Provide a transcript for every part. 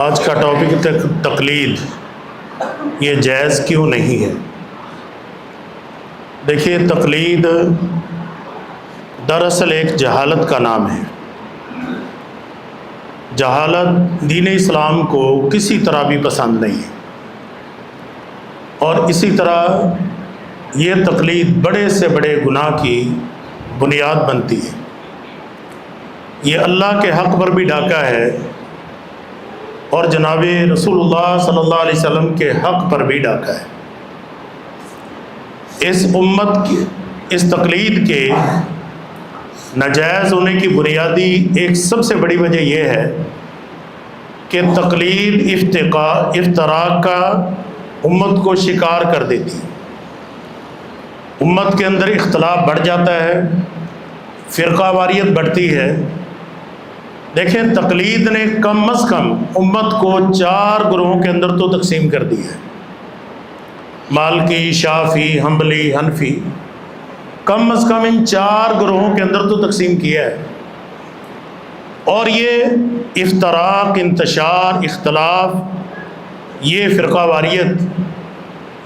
آج کا ٹاپک تقلید، یہ جائز کیوں نہیں ہے؟ دیکھیے، تقلید دراصل ایک جہالت کا نام ہے۔ جہالت دین اسلام کو کسی طرح بھی پسند نہیں ہے، اور اسی طرح یہ تقلید بڑے سے بڑے گناہ کی بنیاد بنتی ہے۔ یہ اللہ کے حق پر بھی ڈاکہ ہے، اور جناب رسول اللہ صلی اللہ علیہ وسلم کے حق پر بھی ڈاکہ ہے۔ اس امت کی اس تقلید کے ناجائز ہونے کی بنیادی ایک سب سے بڑی وجہ یہ ہے کہ تقلید افتراق کا امت کو شکار کر دیتی ہے۔ امت کے اندر اختلاف بڑھ جاتا ہے، فرقہ واریت بڑھتی ہے۔ دیکھیں، تقلید نے کم از کم امت کو 4 گروہوں کے اندر تو تقسیم کر دی ہے۔ مالکی، شافعی، حنبلی، حنفی، کم از کم ان 4 گروہوں کے اندر تو تقسیم کیا ہے۔ اور یہ افتراق، انتشار، اختلاف، یہ فرقہ واریت،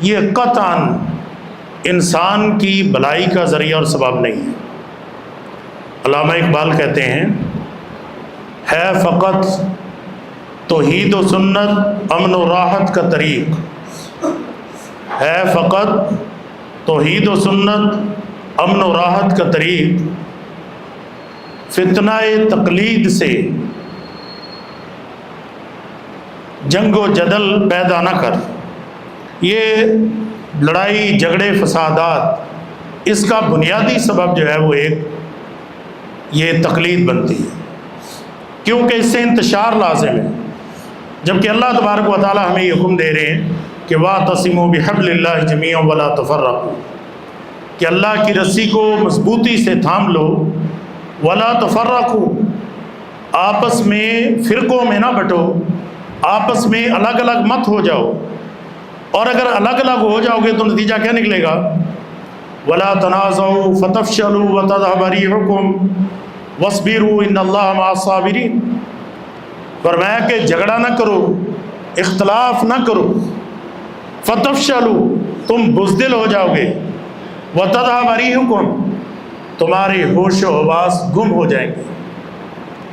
یہ قطعاً انسان کی بھلائی کا ذریعہ اور سبب نہیں ہے۔ علامہ اقبال کہتے ہیں، ہے فقط توحید و سنت امن و راحت کا طریق، ہے فقط توحید و سنت امن و راحت کا طریق، فتنہ تقلید سے جنگ و جدل پیدا نہ کر۔ یہ لڑائی، جھگڑے، فسادات، اس کا بنیادی سبب جو ہے وہ یہ تقلید بنتی ہے، کیونکہ اس سے انتشار لازم ہے۔ جبکہ اللہ تبارک و تعالی ہمیں یہ حکم دے رہے ہیں کہ وَاعْتَصِمُوا بِحَبْلِ اللَّهِ جَمِيعًا وَلَا تَفَرَّقُوا، کہ اللہ کی رسی کو مضبوطی سے تھام لو، وَلَا تَفَرَّقُوا، آپس میں فرقوں میں نہ بٹو، آپس میں الگ الگ مت ہو جاؤ۔ اور اگر الگ الگ ہو جاؤ گے تو نتیجہ کیا نکلے گا؟ وَلَا تَنَازَعُوا فَتَفْشَلُوا وَتَذْهَبَ رِيحُكُمْ وَاصْبِرُوا إِنَّ اللَّهَ مَعَ الصَّابِرِينَ۔ فرمایا کہ جھگڑا نہ کرو، اختلاف نہ کرو، فَتَفْشَلُوا، تم بزدل ہو جاؤ گے، وَتَذْهَبَ رِيحُكُمْ، تمہاری ہوش و حواس گم ہو جائیں گے،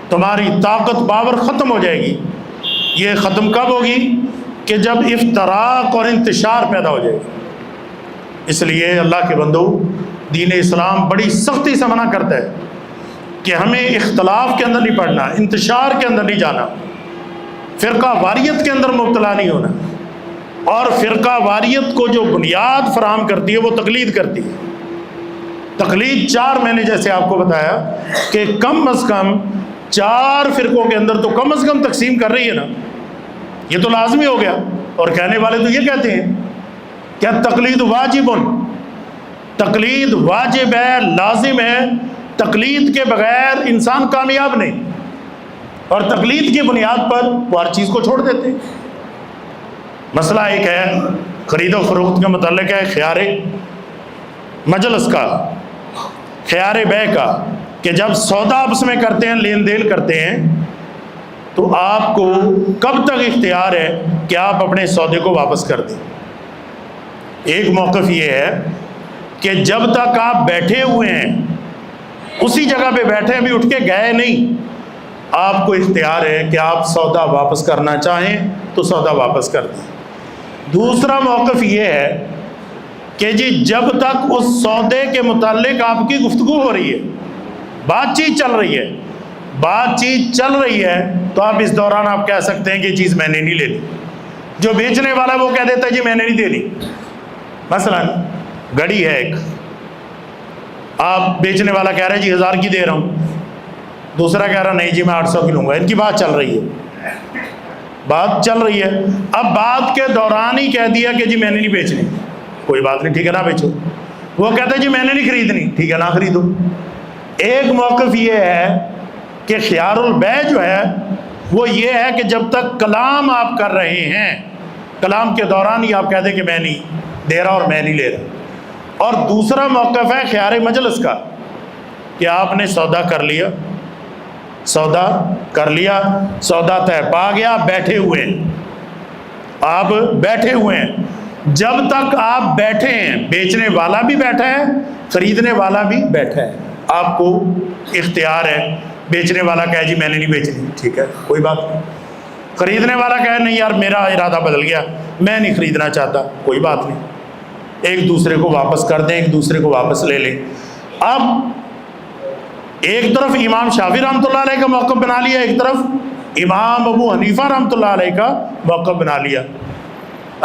تمہاری طاقت پاور ختم ہو جائے گی۔ یہ ختم کب ہوگی؟ کہ جب افتراق اور انتشار پیدا ہو جائے گا۔ اس لیے اللہ کے بندو، دین اسلام بڑی سختی سے منع کرتا ہے کہ ہمیں اختلاف کے اندر نہیں پڑنا، انتشار کے اندر نہیں جانا، فرقہ واریت کے اندر مبتلا نہیں ہونا۔ اور فرقہ واریت کو جو بنیاد فراہم کرتی ہے وہ تقلید کرتی ہے۔ تقلید 4 میں نے جیسے آپ کو بتایا کہ کم از کم 4 فرقوں کے اندر تو کم از کم تقسیم کر رہی ہے نا، یہ تو لازمی ہو گیا۔ اور کہنے والے تو یہ کہتے ہیں کیا تقلید واجب، تقلید واجب ہے، لازم ہے، تقلید کے بغیر انسان کامیاب نہیں، اور تقلید کی بنیاد پر وہ ہر چیز کو چھوڑ دیتے ہیں۔ مسئلہ ایک ہے خرید و فروخت کے متعلق ہے، خیار مجلس کا، خیار بیع کا، کہ جب سودا آپس میں کرتے ہیں، لین دین کرتے ہیں، تو آپ کو کب تک اختیار ہے کہ آپ اپنے سودے کو واپس کر دیں؟ ایک موقف یہ ہے کہ جب تک آپ بیٹھے ہوئے ہیں، اسی جگہ پہ بیٹھے ابھی اٹھ کے گئے نہیں، آپ کو اختیار ہے کہ آپ سودا واپس کرنا چاہیں تو سودا واپس کر دیں۔ دوسرا موقف یہ ہے کہ جی جب تک اس سودے کے متعلق آپ کی گفتگو ہو رہی ہے، بات چیت چل رہی ہے، بات چیت چل رہی ہے، تو آپ اس دوران آپ کہہ سکتے ہیں کہ یہ چیز میں نے نہیں لے لی۔ جو بیچنے والا وہ کہہ دیتا ہے جی میں نے نہیں دے لی۔ مثلا گھڑی ہے ایک، آپ بیچنے والا کہہ رہا ہے جی 1000 کی دے رہا ہوں، دوسرا کہہ رہا نہیں جی میں 800 کی لوں گا۔ ان کی بات چل رہی ہے، بات چل رہی ہے، اب بات کے دوران ہی کہہ دیا کہ جی میں نے نہیں بیچنی، کوئی بات نہیں، ٹھیک ہے نہ بیچو۔ وہ کہتا ہے جی میں نے نہیں خریدنی، ٹھیک ہے نہ خریدو۔ ایک موقف یہ ہے کہ خیار البیع جو ہے وہ یہ ہے کہ جب تک کلام آپ کر رہے ہیں، کلام کے دوران ہی آپ کہہ دیں کہ میں نہیں دے رہا اور میں نہیں لے رہا۔ اور دوسرا موقف ہے خیار مجلس کا، کہ آپ نے سودا کر لیا، سودا کر لیا، سودا طے پا گیا، بیٹھے ہوئے ہیں، آپ بیٹھے ہوئے ہیں۔ جب تک آپ بیٹھے ہیں بیچنے والا بھی بیٹھا ہے، خریدنے والا بھی بیٹھا ہے، آپ کو اختیار ہے۔ بیچنے والا کہے جی میں نے نہیں بیچنی، ٹھیک ہے کوئی بات نہیں۔ خریدنے والا کہے نہیں یار میرا ارادہ بدل گیا، میں نہیں خریدنا چاہتا، کوئی بات نہیں، ایک دوسرے کو واپس کر دیں، ایک دوسرے کو واپس لے لیں۔ اب ایک طرف امام شافعی رحمۃ اللہ علیہ کا موقف بنا لیا، ایک طرف امام ابو حنیفہ رحمۃ اللہ علیہ کا موقف بنا لیا۔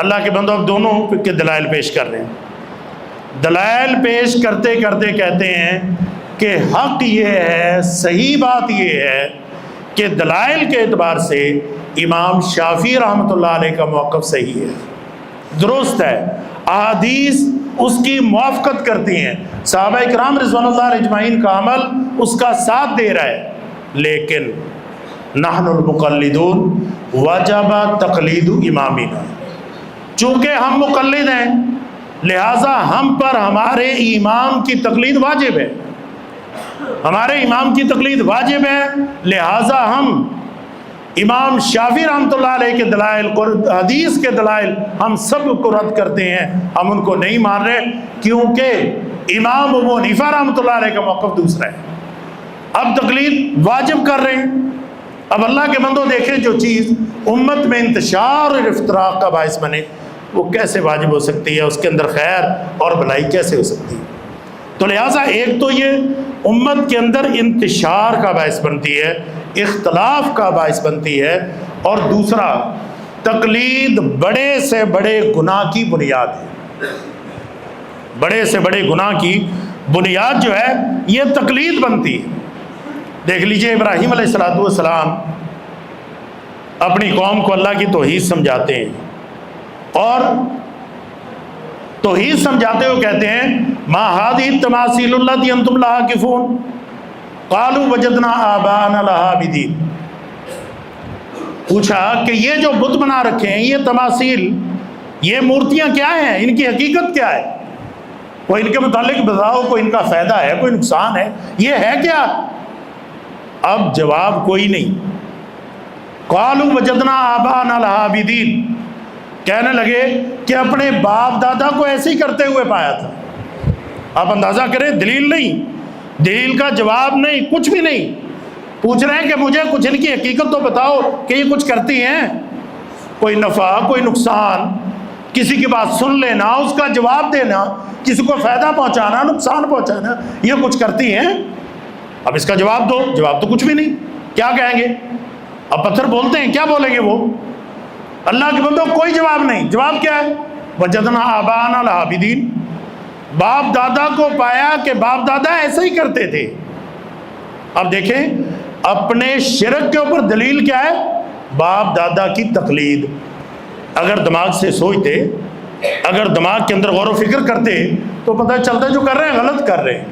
اللہ کے بندو اب دونوں کے دلائل پیش کر رہے ہیں۔ دلائل پیش کرتے کرتے کہتے ہیں کہ حق یہ ہے، صحیح بات یہ ہے کہ دلائل کے اعتبار سے امام شافعی رحمۃ اللہ علیہ کا موقف صحیح ہے، درست ہے، احادیث اس کی موافقت کرتی ہیں، صحابہ کرام رضوان اللہ علیہ اجمعین کا عمل اس کا ساتھ دے رہا ہے، لیکن نحن المقلدون وجب تقلید امامنا، چونکہ ہم مقلد ہیں لہٰذا ہم پر ہمارے امام کی تقلید واجب ہے، ہمارے امام کی تقلید واجب ہے، لہٰذا ہم امام شافعی رحمۃ اللہ علیہ کے دلائل، حدیث کے دلائل ہم سب کو رد کرتے ہیں، ہم ان کو نہیں مان رہے، کیونکہ امام ابو حنیفہ رحمۃ اللہ علیہ کا موقف دوسرا ہے۔ اب تقلید واجب کر رہے ہیں۔ اب اللہ کے بندوں دیکھیں، جو چیز امت میں انتشار اور افتراق کا باعث بنے وہ کیسے واجب ہو سکتی ہے، اس کے اندر خیر اور بھلائی کیسے ہو سکتی ہے؟ تو لہٰذا ایک تو یہ امت کے اندر انتشار کا باعث بنتی ہے، اختلاف کا باعث بنتی ہے، اور دوسرا تقلید بڑے سے بڑے گناہ کی بنیاد ہے۔ بڑے سے بڑے گناہ کی بنیاد جو ہے یہ تقلید بنتی ہے۔ دیکھ لیجئے ابراہیم علیہ السلام اپنی قوم کو اللہ کی توحید سمجھاتے ہیں، اور توحید سمجھاتے ہوئے کہتے ہیں ما هذه التماثيل التي انتم لها عاكفون قالوا وجدنا آباءنا لها عابدين۔ پوچھا کہ یہ جو بت بنا رکھے ہیں، یہ تماثیل، یہ مورتیاں کیا ہیں، ان کی حقیقت کیا ہے؟ کوئی ان کے متعلق بتاؤ، کوئی ان کا فائدہ ہے، کوئی نقصان ہے، یہ ہے کیا؟ اب جواب کوئی نہیں۔ قالوا وجدنا آباءنا لها عابدين، کہنے لگے کہ اپنے باپ دادا کو ایسے ہی کرتے ہوئے پایا تھا۔ آپ اندازہ کریں، دلیل نہیں، دلیل کا جواب نہیں، کچھ بھی نہیں، پوچھ رہے ہیں کہ مجھے کچھ ان کی حقیقت تو بتاؤ کہ یہ کچھ کرتی ہیں، کوئی نفع، کوئی نقصان، کسی کی بات سن لینا، اس کا جواب دینا، کسی کو فائدہ پہنچانا، نقصان پہنچانا، یہ کچھ کرتی ہیں؟ اب اس کا جواب دو، جواب تو کچھ بھی نہیں، کیا کہیں گے؟ اب پتھر بولتے ہیں، کیا بولیں گے وہ؟ اللہ کے بندوں کوئی جواب نہیں۔ جواب کیا ہے؟ وجدنا آباءنا لها عابدين، باپ دادا کو پایا کہ باپ دادا ایسے ہی کرتے تھے۔ اب دیکھیں اپنے شرک کے اوپر دلیل کیا ہے؟ باپ دادا کی تقلید۔ اگر دماغ سے سوچتے، اگر دماغ کے اندر غور و فکر کرتے تو پتہ چلتا ہے جو کر رہے ہیں غلط کر رہے ہیں۔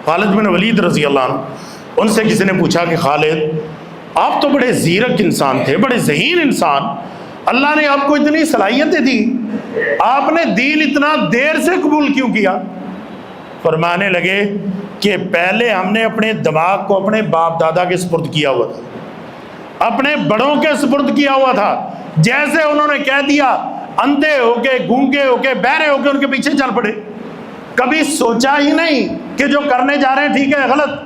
خالد بن ولید رضی اللہ عنہ، ان سے کسی نے پوچھا کہ خالد آپ تو بڑے زیرک انسان تھے، بڑے ذہین انسان، اللہ نے آپ کو اتنی صلاحیتیں دی، آپ نے دین اتنا دیر سے قبول کیوں کیا؟ فرمانے لگے کہ پہلے ہم نے اپنے دماغ کو اپنے باپ دادا کے سپرد کیا ہوا تھا، اپنے بڑوں کے سپرد کیا ہوا تھا، جیسے انہوں نے کہہ دیا اندھے ہو کے، گونگے ہو کے، بہرے ہو کے ان کے پیچھے چل پڑے، کبھی سوچا ہی نہیں کہ جو کرنے جا رہے ہیں ٹھیک ہے غلط۔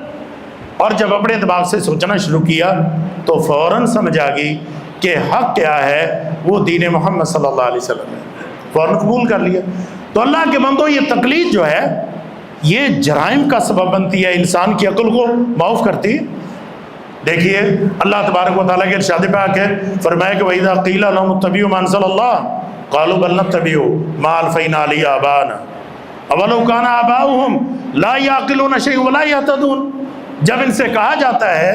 اور جب اپنے دماغ سے سوچنا شروع کیا تو فوراً سمجھ آ گئی کہ حق کیا ہے، وہ دین محمد صلی اللہ علیہ وسلم ہے، فوراً قبول کر لیا۔ تو اللہ کے بندوں یہ تقلید جو ہے یہ جرائم کا سبب بنتی ہے، انسان کی عقل کو معاف کرتی ہے۔ دیکھیے اللہ تبارک و تعالیٰ کے ارشاد پاک ہے، فرمایا کہ وَإِذَا قِيلَ لَهُمُ اتَّبِعُوا مَا أَنزَلَ اللَّهُ قَالُوا بَلْ نَتَّبِعُ مَا أَلْفَيْنَا عَلَيْهِ آبَاءَنَا أَوَلَوْ كَانَ آبَاؤُهُمْ لَا يَعْقِلُونَ شَيْئًا وَلَا يَهْتَدُونَ۔ جب ان سے کہا جاتا ہے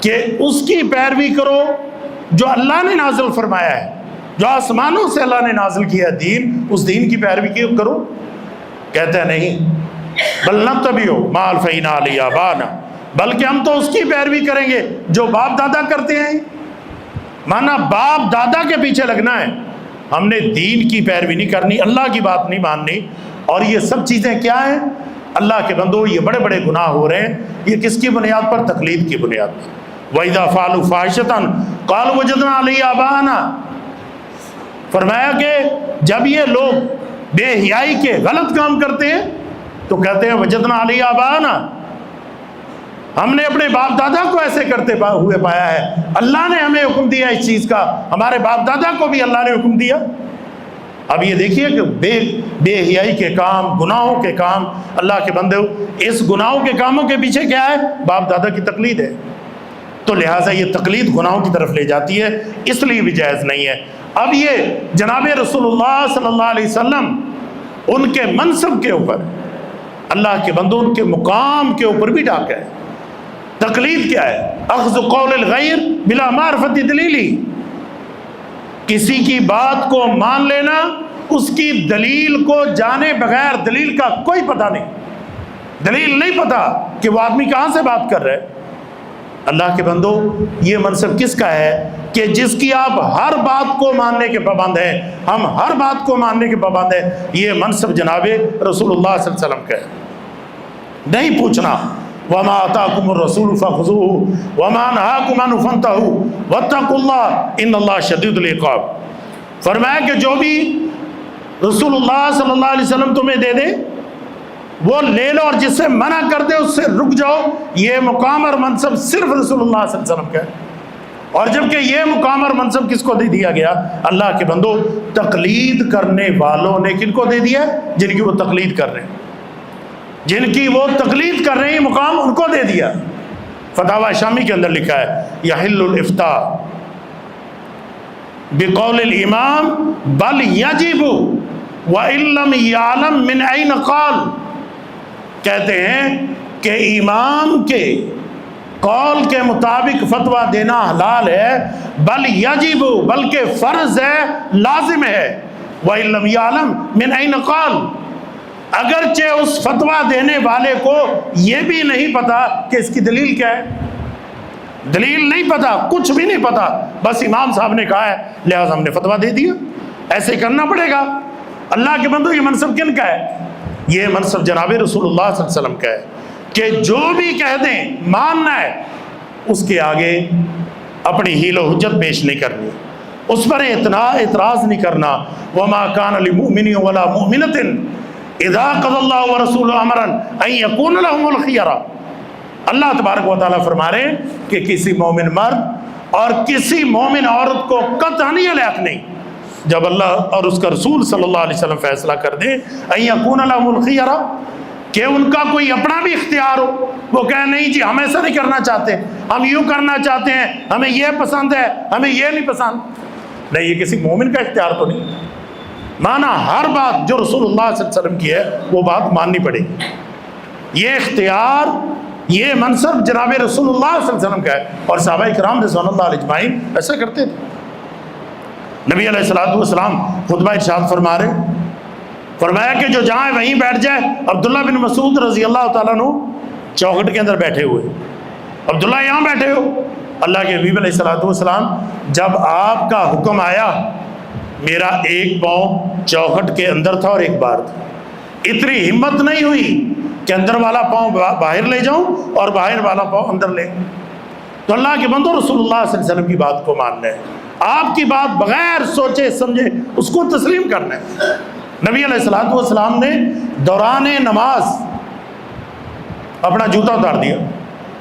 کہ اس کی پیروی کرو جو اللہ نے نازل فرمایا ہے، جو آسمانوں سے اللہ نے نازل کیا دین، اس دین کی پیروی کرو، کہتے ہیں نہیں، بل نتبعوا ما ألفينا عليه آباءنا، بلکہ ہم تو اس کی پیروی کریں گے جو باپ دادا کرتے ہیں۔ مانا باپ دادا کے پیچھے لگنا ہے، ہم نے دین کی پیروی نہیں کرنی، اللہ کی بات نہیں ماننی۔ اور یہ سب چیزیں کیا ہیں؟ اللہ کے بندو یہ بڑے بڑے گناہ ہو رہے ہیں، یہ کس کی بنیاد پر؟ تقلید کی بنیاد پر۔ وَإِذَا فَعَلُوا فَاحِشَةً قَالُوا وَجَدْنَا عَلَيْهَا آبَاءَنَا، فرمایا کہ جب یہ لوگ بے حیائی کے غلط کام کرتے ہیں تو کہتے ہیں وجدنا علی آبانا، ہم نے اپنے باپ دادا کو ایسے کرتے ہوئے پایا ہے، اللہ نے ہمیں حکم دیا اس چیز کا، ہمارے باپ دادا کو بھی اللہ نے حکم دیا۔ اب یہ دیکھیے کہ بے حیائی کے کام، گناہوں کے کام، اللہ کے بندے، اس گناہوں کے کاموں کے پیچھے کیا ہے؟ باپ دادا کی تقلید ہے۔ تو لہٰذا یہ تقلید گناہوں کی طرف لے جاتی ہے، اس لیے بھی جائز نہیں ہے۔ اب یہ جناب رسول اللہ صلی اللہ علیہ وسلم ان کے منصب کے اوپر، اللہ کے بندوں ان کے مقام کے اوپر بھی ڈاکہ ہے۔ تقلید کیا ہے؟ اخذ قول الغیر بلا معرفت دلیلی، کسی کی بات کو مان لینا، اس کی دلیل کو جانے بغیر، دلیل کا کوئی پتہ نہیں، دلیل نہیں پتہ کہ وہ آدمی کہاں سے بات کر رہے۔ اللہ کے بندو یہ منصب کس کا ہے کہ جس کی آپ ہر بات کو ماننے کے پابند ہیں، ہم ہر بات کو ماننے کے پابند ہیں، یہ منصب جناب رسول اللہ صلی اللہ علیہ وسلم کا ہے۔ نہیں پوچھنا وَمَا آتَاكُمُ الرَّسُولُ فَخُذُوهُ وَمَا نَهَاكُمْ عَنْهُ فَانْتَهُوا وَاتَّقُوا اللَّهَ إِنَّ اللَّهَ شَدِيدُ الْعِقَابِ، فرمایا کہ جو بھی رسول اللہ صلی اللہ علیہ وسلم تمہیں دے دے وہ لے لو، اور جس سے منع کر دے اس سے رک جاؤ۔ یہ مقام اور منصب صرف رسول اللہ صلی اللہ علیہ وسلم کا ہے، اور جبکہ یہ مقام اور منصب کس کو دے دیا گیا؟ اللہ کے بندو تقلید کرنے والوں نے کن کو دے دیا؟ جن کی وہ تقلید کر رہے ہیں، جن کی وہ تقلید کر رہے ہیں، مقام ان کو دے دیا۔ فتاوی شامی کے اندر لکھا ہے یحل الافتاء بقول الامام بل یجب وان لم یعلم من این قال، کہتے ہیں کہ امام کے قول کے مطابق فتویٰ دینا حلال ہے، بل یجب بلکہ فرض ہے، لازم ہے، وان لم یعلم من این قال، اگرچہ اس فتویٰ دینے والے کو یہ بھی نہیں پتا کہ اس کی دلیل کیا ہے، دلیل نہیں پتا، کچھ بھی نہیں پتا، بس امام صاحب نے کہا ہے لہذا ہم نے فتویٰ دے دیا، ایسے کرنا پڑے گا۔ اللہ کے بندو یہ منصب کن کا ہے؟ یہ منصب جناب رسول اللہ صلی اللہ علیہ وسلم کا ہے کہ جو بھی کہہ دیں ماننا ہے، اس کے آگے اپنی حیل و حجت پیش نہیں کرنی، اس پر اعتراض نہیں کرنا۔ وما کان لمؤمن ولا مؤمنۃ اذا قضى الله ورسوله امرا ان يكون لهم الخيرہ، اللہ تبارک و تعالیٰ فرما رہے ہیں کہ کسی مومن مرد اور کسی مومن عورت کو قطعاً یہ حق نہیں جب اللہ اور اس کا رسول صلی اللہ علیہ وسلم فیصلہ کر دیں ان يكون لهم الخيرہ، کہ ان کا کوئی اپنا بھی اختیار ہو، وہ کہیں نہیں جی ہم ایسا نہیں کرنا چاہتے، ہم یوں کرنا چاہتے ہیں، ہمیں یہ پسند ہے، ہمیں یہ نہیں پسند۔ نہیں، یہ کسی مومن کا اختیار تو نہیں، مانا ہر بات جو رسول اللہ صلی اللہ علیہ وسلم کی ہے وہ بات ماننی پڑے گی۔ یہ اختیار، یہ منصب جناب رسول اللہ صلی اللہ علیہ وسلم کا ہے، اور صحابہ کرام رضوان اللہ علیہ اجمعین ایسا کرتے تھے۔ نبی علیہ الصلوۃ والسلام خطبہ ارشاد فرما رہے، فرمایا کہ جو جہاں وہیں بیٹھ جائے۔ عبداللہ بن مسعود رضی اللہ تعالیٰ عنہ چوکھٹ کے اندر بیٹھے ہوئے، عبداللہ یہاں بیٹھے ہو، اللہ کے حبیب علیہ الصلوۃ والسلام جب آپ کا حکم آیا، میرا ایک پاؤں چوکھٹ کے اندر تھا اور ایک باہر تھا، اتنی ہمت نہیں ہوئی کہ اندر والا پاؤں باہر لے جاؤں اور باہر والا پاؤں اندر لے۔ تو اللہ کے بندو رسول اللہ صلی اللہ علیہ وسلم کی بات کو ماننا ہے، آپ کی بات بغیر سوچے سمجھے اس کو تسلیم کرنا ہے۔ نبی علیہ الصلوۃ والسلام نے دوران نماز اپنا جوتا اتار دیا،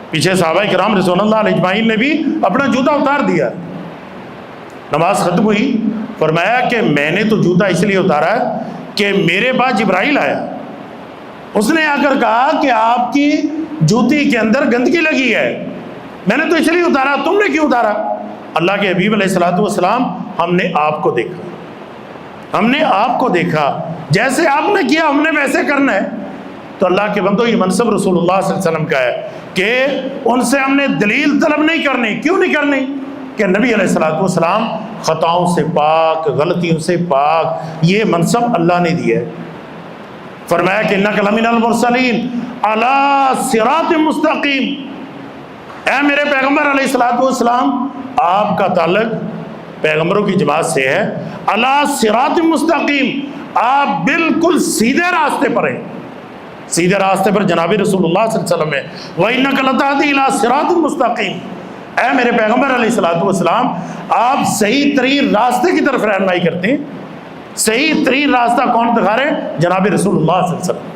پیچھے صحابہ کرام رضوان اللہ علیہ اجمعین نے بھی اپنا جوتا اتار دیا۔ نماز ختم ہوئی، فرمایا کہ میں نے تو جوتا اس لیے اتارا ہے کہ میرے پاس جبرائیل آیا، اس نے آ کر کہا کہ آپ کی جوتی کے اندر گندگی لگی ہے، میں نے تو اس لیے اتارا، تم نے کیوں اتارا؟ اللہ کے حبیب علیہ الصلوۃ والسلام ہم نے آپ کو دیکھا، ہم نے آپ کو دیکھا، جیسے آپ نے کیا ہم نے ویسے کرنا ہے۔ تو اللہ کے بندو یہ منصب رسول اللہ صلی اللہ علیہ وسلم کا ہے کہ ان سے ہم نے دلیل طلب نہیں کرنی۔ کیوں نہیں کرنی؟ کہ نبی علیہ الصلوۃ والسلام خطاؤں سے پاک، غلطیوں سے پاک، یہ منصب اللہ نے دیا ہے۔ فرمایا کہ انک لمن المرسلین علی صراط مستقیم، اے میرے پیغمبر علیہ الصلوۃ والسلام، آپ کا تعلق پیغمبروں کی جماعت سے ہے، علی صراط مستقیم، آپ بالکل سیدھے راستے پر ہیں۔ سیدھے راستے پر جناب رسول اللہ صلی اللہ علیہ وسلم ہے۔ وَإِنَّكَ لَتَهْدِي إِلَىٰ صِرَاطٍ مُسْتَقِيمٍ، اے میرے پیغمبر علیہ الصلوۃ والسلام، آپ صحیح ترین راستے کی طرف رہنمائی کرتے ہیں۔ صحیح ترین راستہ کون دکھا رہے ہیں؟ جناب رسول اللہ صلی اللہ علیہ وسلم۔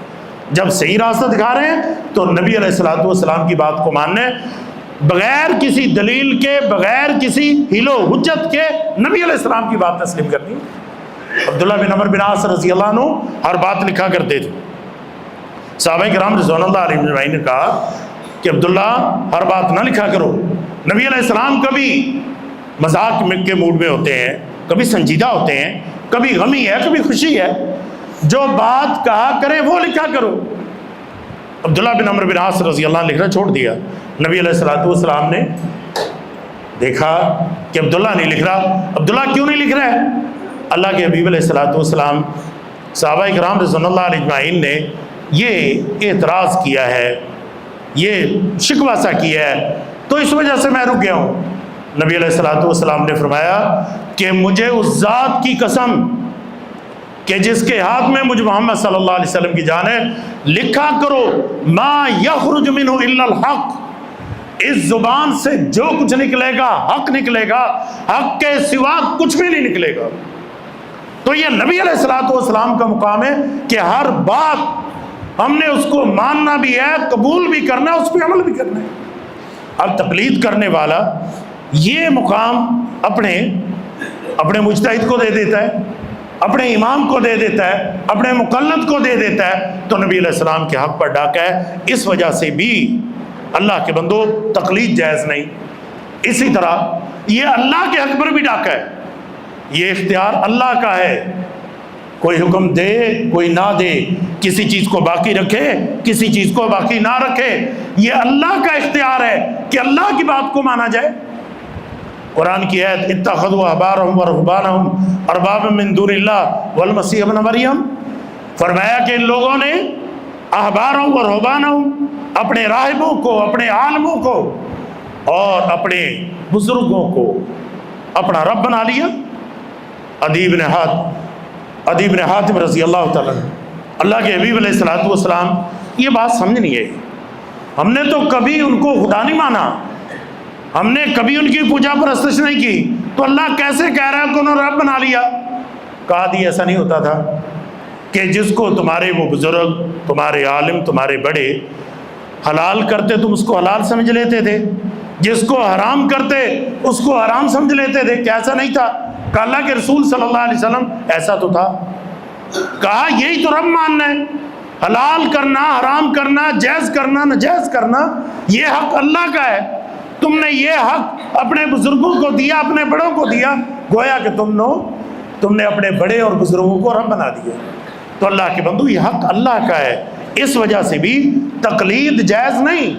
جب صحیح راستہ دکھا رہے ہیں تو نبی علیہ الصلوۃ والسلام کی بات کو ماننے، بغیر کسی دلیل کے، بغیر کسی حیل و حجت کے نبی علیہ السلام کی بات تسلیم کرنی۔ عبداللہ بن عمر بن عاص رضی اللہ عنہ ہر بات لکھا کرتے تھے۔ صحابہ کرام رضوان اللہ علیہ اجمعین نے کہا کہ عبداللہ ہر بات نہ لکھا کرو۔ نبی علیہ السلام کبھی مذاق کے موڈ میں ہوتے ہیں، کبھی سنجیدہ ہوتے ہیں، کبھی غمی ہے، کبھی خوشی ہے، جو بات کہا کرے وہ لکھا کرو۔ عبداللہ بن عمر بن عاص رضی اللہ عنہ لکھنا چھوڑ دیا۔ نبی علیہ السلام نے دیکھا کہ عبداللہ نہیں لکھ رہا۔ عبداللہ کیوں نہیں لکھ رہا ہے؟ اللہ کے حبیب علیہ السلام صحابہ کرام رضوان اللہ علیہ اجمعین نے یہ اعتراض کیا ہے، یہ شکوہ سا کیا ہے، تو اس وجہ سے میں رک گیا ہوں۔ نبی علیہ السلام نے فرمایا کہ مجھے اس ذات کی قسم کہ جس کے ہاتھ میں مجھ محمد صلی اللہ علیہ وسلم کی جان ہے، لکھا کرو ما یخرج منہ الا الحق، اس زبان سے جو کچھ نکلے گا حق نکلے گا، حق کے سوا کچھ بھی نہیں نکلے گا۔ تو یہ نبی علیہ السلام کا مقام ہے کہ ہر بات ہم نے اس کو ماننا بھی ہے، قبول بھی کرنا ہے، اس پہ عمل بھی کرنا ہے۔ اب تقلید کرنے والا یہ مقام اپنے مجتہد کو دے دیتا ہے، اپنے امام کو دے دیتا ہے، اپنے مقلد کو دے دیتا ہے، تو نبی علیہ السلام کے حق پر ڈاکہ ہے۔ اس وجہ سے بھی اللہ کے بندو تقلید جائز نہیں۔ اسی طرح یہ اللہ کے حق پر بھی ڈاکہ ہے، یہ اختیار اللہ کا ہے، کوئی حکم دے کوئی نہ دے، کسی چیز کو باقی رکھے کسی چیز کو باقی نہ رکھے، یہ اللہ کا اختیار ہے کہ اللہ کی بات کو مانا جائے۔ قرآن کی آیت اتخذوا احبارهم ورهبانهم اربابا من دون اللہ والمسیح ابن مریم، فرمایا کہ ان لوگوں نے احبارهم ورهبانهم، اپنے راہبوں کو، اپنے عالموں کو اور اپنے بزرگوں کو اپنا رب بنا لیا۔ عدی بن حاتم رضی اللہ تعالیٰ اللہ کے حبیب علیہ السلام یہ بات سمجھنی ہے۔ ہم نے تو کبھی ان کو خدا نہیں مانا، ہم نے کبھی ان کی پوجا پرستش نہیں کی، تو اللہ کیسے کہہ رہا ہے کہ انہوں نے رب بنا لیا؟ کہا دی ایسا نہیں ہوتا تھا کہ جس کو تمہارے وہ بزرگ، تمہارے عالم، تمہارے بڑے حلال کرتے تم اس کو حلال سمجھ لیتے تھے، جس کو حرام کرتے اس کو حرام سمجھ لیتے تھے؟ کہ ایسا نہیں تھا؟ کہ اللہ کے رسول صلی اللہ علیہ وسلم ایسا تو تھا۔ کہا یہی تو رب ماننا ہے، حلال کرنا، حرام کرنا، جائز کرنا، ناجائز کرنا، یہ حق اللہ کا ہے۔ تم نے یہ حق اپنے بزرگوں کو دیا، اپنے بڑوں کو دیا، گویا کہ تم نے اپنے بڑے اور بزرگوں کو رب بنا دیا۔ تو اللہ کے بندو یہ حق اللہ کا ہے، اس وجہ سے بھی تقلید جائز نہیں۔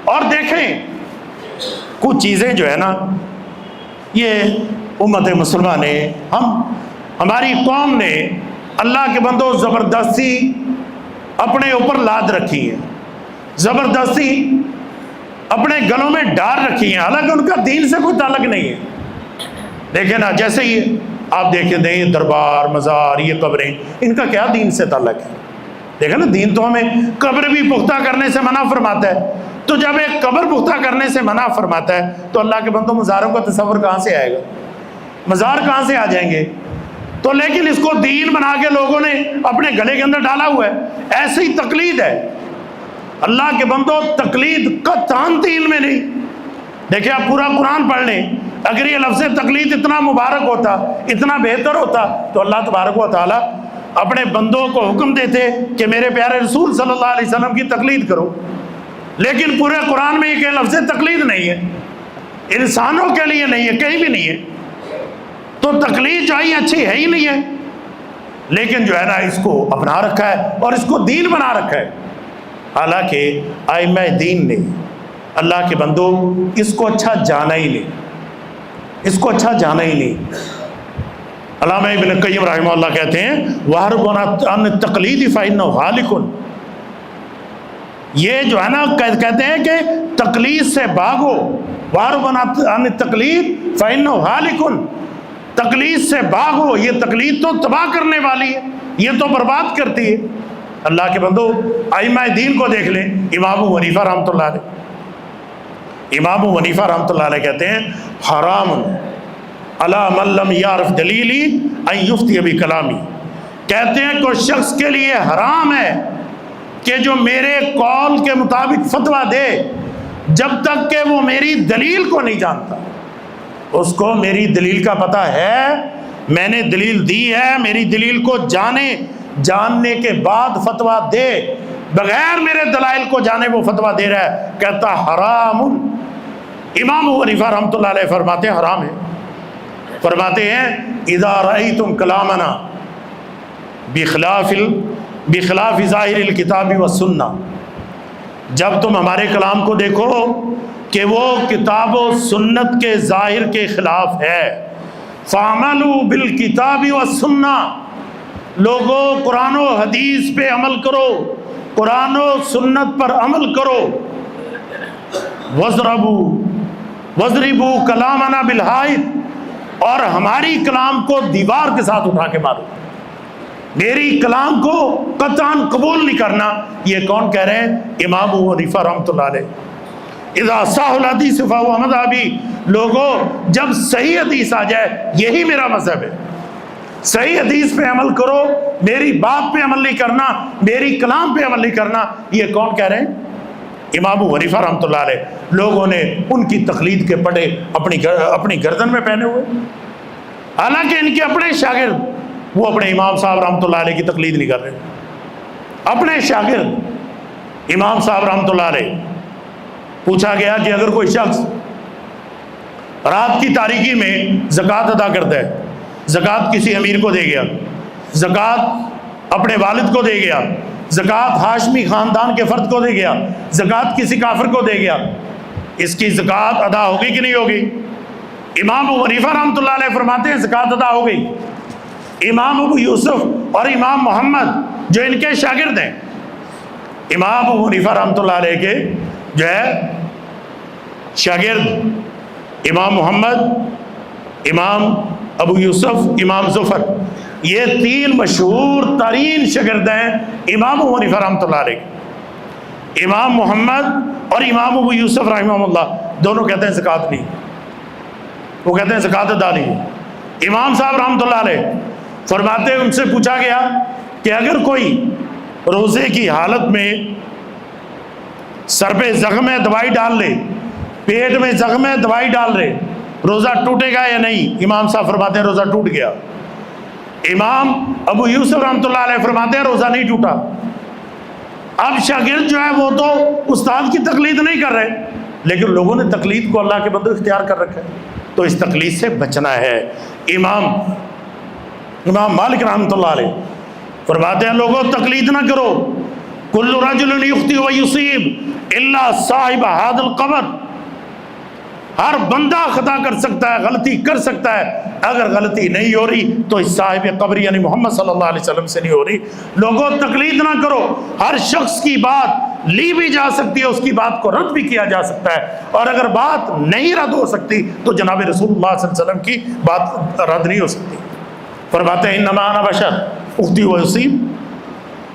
اور دیکھیں کچھ چیزیں جو ہے نا، یہ امت مسلمہ نے، ہماری قوم نے اللہ کے بندو زبردستی اپنے اوپر لاد رکھی ہے، زبردستی اپنے گلوں میں ڈال رکھی ہیں، حالانکہ ان کا دین سے کوئی تعلق نہیں ہے۔ دیکھیں نا، جیسے یہ آپ دیکھیں دیں دربار، مزار، یہ قبریں، ان کا کیا دین سے تعلق ہے؟ دیکھیں نا، دین تو ہمیں قبر بھی پختہ کرنے سے منع فرماتا ہے، تو جب ایک قبر پختہ کرنے سے منع فرماتا ہے تو اللہ کے بندوں مزاروں کا تصور کہاں سے آئے گا؟ مزار کہاں سے آ جائیں گے؟ تو لیکن اس کو دین بنا کے لوگوں نے اپنے گلے کے اندر ڈالا ہوا ہے۔ ایسے ہی تقلید ہے، اللہ کے بندوں تقلید قطعاً دین میں نہیں۔ دیکھیں آپ پورا قرآن پڑھ لیں، اگر یہ لفظ تقلید اتنا مبارک ہوتا، اتنا بہتر ہوتا، تو اللہ تبارک و تعالیٰ اپنے بندوں کو حکم دیتے کہ میرے پیارے رسول صلی اللہ علیہ وسلم کی تقلید کرو۔ لیکن پورے قرآن میں یہ کہ لفظ تقلید نہیں ہے، انسانوں کے لیے نہیں ہے، کہیں بھی نہیں ہے۔ تو تقلید جو ہے اچھی ہے ہی نہیں ہے، لیکن جو ہے نا اس کو اپنا رکھا ہے اور اس کو دین بنا رکھا ہے۔ حالانکہ ائمہ دین نے، اللہ کے بندو، اس کو اچھا جانا ہی نہیں، اس کو اچھا جانا ہی نہیں۔ علامہ ابن قیم رحمہ اللہ کہتے ہیں وَهَرْبٌ عَنِ التَّقْلِيدِ فَإِنَّهُ هَالِكٌ، یہ جو ہے نا کہتے ہیں کہ تقلید سے بھاگو، وَهَرْبٌ عَنِ التَّقْلِيدِ فَإِنَّهُ هَالِكٌ، تقلید سے بھاگو، یہ تقلید تو تباہ کرنے والی ہے، یہ تو برباد کرتی ہے۔ اللہ کے بندو ائمہ دین کو دیکھ لیں. امام ابو حنیفہ رحمۃ اللہ علیہ، امام ابو حنیفہ رحمۃ اللہ علیہ کہتے ہیں حرام علی من لم یعرف دلیلی ان یفتی بکلامی. کہتے ہیں کوئی شخص کے لیے حرام ہے کہ جو میرے قول کے مطابق فتویٰ دے جب تک کہ وہ میری دلیل کو نہیں جانتا. اس کو میری دلیل کا پتہ ہے، میں نے دلیل دی ہے، میری دلیل کو جاننے کے بعد فتویٰ دے، بغیر میرے دلائل کو جانے وہ فتویٰ دے رہا ہے، کہتا حرام. امام ابو حنیفہ رحمۃ اللہ علیہ فرماتے ہیں حرام ہے. فرماتے ہیں اذا رأیتم کلامنا بخلاف ظاہر الکتاب والسنہ، جب تم ہمارے کلام کو دیکھو کہ وہ کتاب و سنت کے ظاہر کے خلاف ہے، فَعَمَلُوا بِالْكِتَابِ وَالسُّنَّةِ، لوگوں قرآن و حدیث پہ عمل کرو، قرآن و سنت پر عمل کرو. وَاضْرِبُوا كَلَامَنَا بِالْحَائِطِ، اور ہماری کلام کو دیوار کے ساتھ اٹھا کے مارو، میری کلام کو قطعاً قبول نہیں کرنا. یہ کون کہہ رہے ہیں؟ امام ابو حنیفہ رحمۃ اللہ علیہ. اذا صح الحدیث فهو مذہبی، لوگوں جب صحیح حدیث آ جائے یہی میرا مذہب ہے. صحیح حدیث پہ عمل کرو، میری بات پہ عمل نہیں کرنا، میری کلام پہ عمل نہیں کرنا. یہ کون کہہ رہے ہیں؟ امام ابو حنیفہ رحمۃ اللہ علیہ. لوگوں نے ان کی تقلید کے پٹے اپنی گردن میں پہنے ہوئے، حالانکہ ان کے اپنے شاگرد وہ اپنے امام صاحب رحمۃ اللہ علیہ کی تقلید نہیں کر رہے. اپنے شاگرد امام صاحب رحمۃ اللہ علیہ، پوچھا گیا کہ اگر کوئی شخص رات کی تاریکی میں زکوٰۃ ادا کرتا ہے، زکوٰۃ کسی امیر کو دے گیا، زکوٰۃ اپنے والد کو دے گیا، زکوٰۃ ہاشمی خاندان کے فرد کو دے گیا، زکوٰۃ کسی کافر کو دے گیا، اس کی زکوٰۃ ادا ہوگی کہ نہیں ہوگی؟ امام ابو حنیفہ رحمۃ اللہ علیہ فرماتے ہیں زکوٰۃ ادا ہو گئی. امام ابو یوسف اور امام محمد جو ان کے شاگرد ہیں، امام ابو حنیفہ رحمۃ اللہ علیہ کے جو ہے شاگرد امام محمد، امام ابو یوسف، امام ظفر، یہ تین مشہور ترین شاگرد ہیں امام ابو حنیفہ رحمۃ اللہ علیہ. امام محمد اور امام ابو یوسف رحمہ اللہ دونوں کہتے ہیں زکوٰۃ نہیں، وہ کہتے ہیں زکوٰۃ ادا نہیں. امام صاحب رحمۃ اللہ علیہ فرماتے ہیں ان سے پوچھا گیا کہ اگر کوئی روزے کی حالت میں سر پہ زخم ہے دوائی ڈال لے، پیٹ میں زخم ہے دوائی ڈال لے، روزہ ٹوٹے گا یا نہیں؟ امام صاحب فرماتے ہیں روزہ ٹوٹ گیا. امام ابو یوسف رحمۃ اللہ علیہ فرماتے ہیں روزہ نہیں ٹوٹا. اب شاگرد جو ہے وہ تو استاد کی تقلید نہیں کر رہے، لیکن لوگوں نے تقلید کو اللہ کے بندے اختیار کر رکھا ہے، تو اس تقلید سے بچنا ہے. امام مالک رحمۃ اللہ علیہ فرماتے ہیں لوگوں تقلید نہ کرو، کل رجل یخطئ و یصیب الا صاحب ھذا القبر، ہر بندہ خطا کر سکتا ہے، غلطی کر سکتا ہے، اگر غلطی نہیں ہو رہی تو اس صاحب قبر یعنی محمد صلی اللہ علیہ وسلم سے نہیں ہو رہی. لوگوں تقلید نہ کرو، ہر شخص کی بات لی بھی جا سکتی ہے، اس کی بات کو رد بھی کیا جا سکتا ہے، اور اگر بات نہیں رد ہو سکتی تو جناب رسول اللہ صلی اللہ علیہ وسلم کی بات رد نہیں ہو سکتی. فرماتے ہیں انما انا بشر اخطئ و اصیب،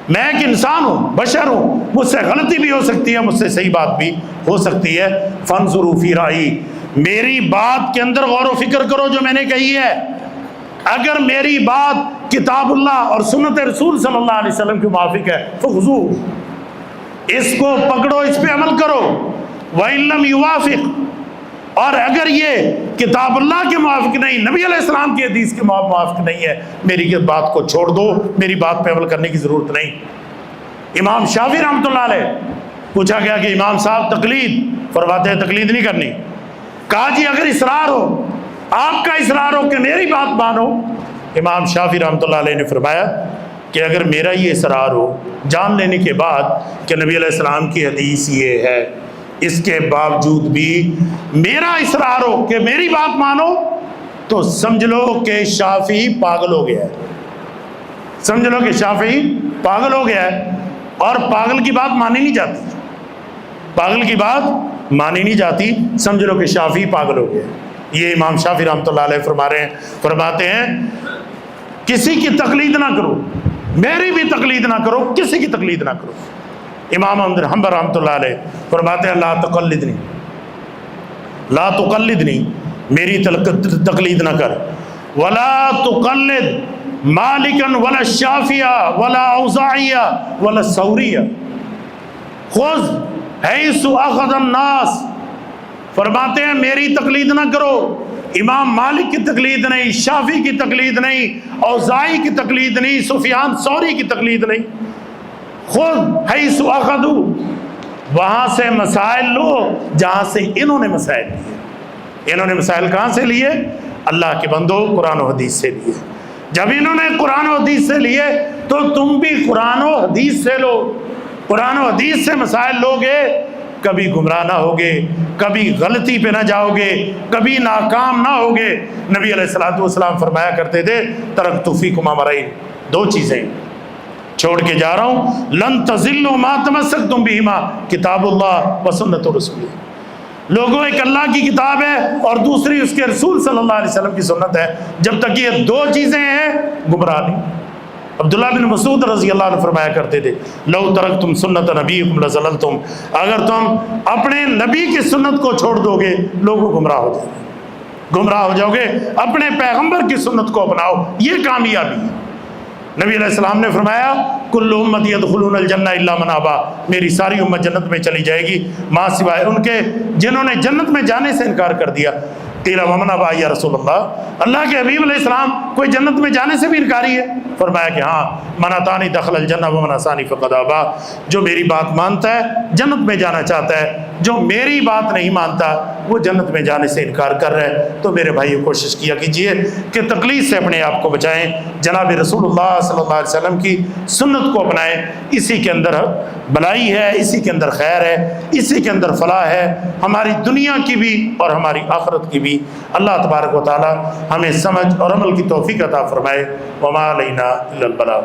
میں ایک انسان ہوں، بشر ہوں، مجھ سے غلطی بھی ہو سکتی ہے، مجھ سے صحیح بات بھی ہو سکتی ہے. فانظروا فی رائی، میری بات کے اندر غور و فکر کرو جو میں نے کہی ہے. اگر میری بات کتاب اللہ اور سنت رسول صلی اللہ علیہ وسلم کے موافق ہے فخذوہ، اس کو پکڑو، اس پہ عمل کرو. وَإِن لَّمْ يُوَافِقْ، اور اگر یہ کتاب اللہ کے موافق نہیں، نبی علیہ السلام کی حدیث کے موافق نہیں ہے، میری بات کو چھوڑ دو، میری بات پہ عمل کرنے کی ضرورت نہیں. امام شافعی رحمۃ اللہ علیہ پوچھا گیا کہ امام صاحب تقلید، فرماتے ہیں تقلید نہیں کرنی. کہا جی اگر اصرار ہو، آپ کا اصرار ہو کہ میری بات مانو. امام شافعی رحمۃ اللہ علیہ نے فرمایا کہ اگر میرا یہ اصرار ہو جان لینے کے بعد کہ نبی علیہ السلام کی حدیث یہ ہے، اس کے باوجود بھی میرا اصرار ہو کہ میری بات مانو، تو سمجھ لو کہ شافعی پاگل ہو گیا ہے. سمجھ لو کہ شافعی پاگل ہو گیا ہے، اور پاگل کی بات مانی نہیں جاتی، پاگل کی بات مانی نہیں جاتی. سمجھ لو کہ شافعی پاگل ہو گیا ہے. یہ امام شافعی رحمۃ اللہ علیہ فرماتے ہیں کسی کی تقلید نہ کرو، میری بھی تقلید نہ کرو، کسی کی تقلید نہ کرو۔ امام احمد بن حنبل رحمۃ اللہ علیہ فرماتے ہیں لا تقلدنی، لا تقلدنی، میری تقلید نہ کر، ولا تقلد مالکا ولا الشافعیہ ولا اوزاعیہ ولا الثوریہ، خذ حیث اخذ الناس، فرماتے ہیں میری تقلید نہ کرو، امام مالک کی تقلید نہیں، شافعی کی تقلید نہیں، اوزاعی کی تقلید نہیں، سفیان ثوری کی تقلید نہیں، خود حیث اخذوا، وہاں سے مسائل لو جہاں سے انہوں نے مسائل لیے۔ انہوں نے مسائل کہاں سے لیے؟ اللہ کے بندو قرآن و حدیث سے لیے۔ جب انہوں نے قرآن و حدیث سے لیے تو تم بھی قرآن و حدیث سے لو، قرآن و حدیث سے مسائل لوگے، کبھی گمراہ نہ ہوگے، کبھی غلطی پہ نہ جاؤ گے، کبھی ناکام نہ ہوگے۔ نبی علیہ الصلوۃ والسلام فرمایا کرتے تھے ترکت فیکم امرین، دو چیزیں چھوڑ کے جا رہا ہوں، لن تضلوا ما تمسکتم بہما، کتاب اللہ و سنت رسول۔ لوگوں ایک اللہ کی کتاب ہے اور دوسری اس کے رسول صلی اللہ علیہ وسلم کی سنت ہے، جب تک یہ دو چیزیں ہیں گمراہ نہیں۔ عبداللہ بن مسعود رضی اللہ عنہ فرمایا کرتے تھے لو ترکتم سنت نبیکم لضللتم، اگر تم اپنے نبی کی سنت کو چھوڑ دو گے لوگوں گمراہ ہو جائیں گے، گمراہ ہو جاؤ گے، اپنے پیغمبر کی سنت کو اپناؤ، یہ کامیابی ہے۔ نبی علیہ السلام نے فرمایا کل امتی یدخلون الجنہ الا من ابا، میری ساری امت جنت میں چلی جائے گی ماں سوائے ان کے جنہوں نے جنت میں جانے سے انکار کر دیا۔ قیل ومن ابا یا رسول اللہ، اللہ کے حبیب علیہ السلام کوئی جنت میں جانے سے بھی انکاری ہے؟ فرمایا کہ ہاں، من اطاعنی دخل الجنہ ومن عصانی فقد ابا، جو میری بات مانتا ہے جنت میں جانا چاہتا ہے، جو میری بات نہیں مانتا وہ جنت میں جانے سے انکار کر رہا ہے۔ تو میرے بھائیو کوشش کیا کیجئے کہ تقلید سے اپنے آپ کو بچائیں، جناب رسول اللہ صلی اللہ علیہ وسلم کی سنت کو اپنائیں، اسی کے اندر بلائی ہے، اسی کے اندر خیر ہے، اسی کے اندر فلاح ہے، ہماری دنیا کی بھی اور ہماری آخرت کی بھی۔ اللہ تبارک و تعالی ہمیں سمجھ اور عمل کی توفیق عطا فرمائے۔ وما علینا الا البلاغ۔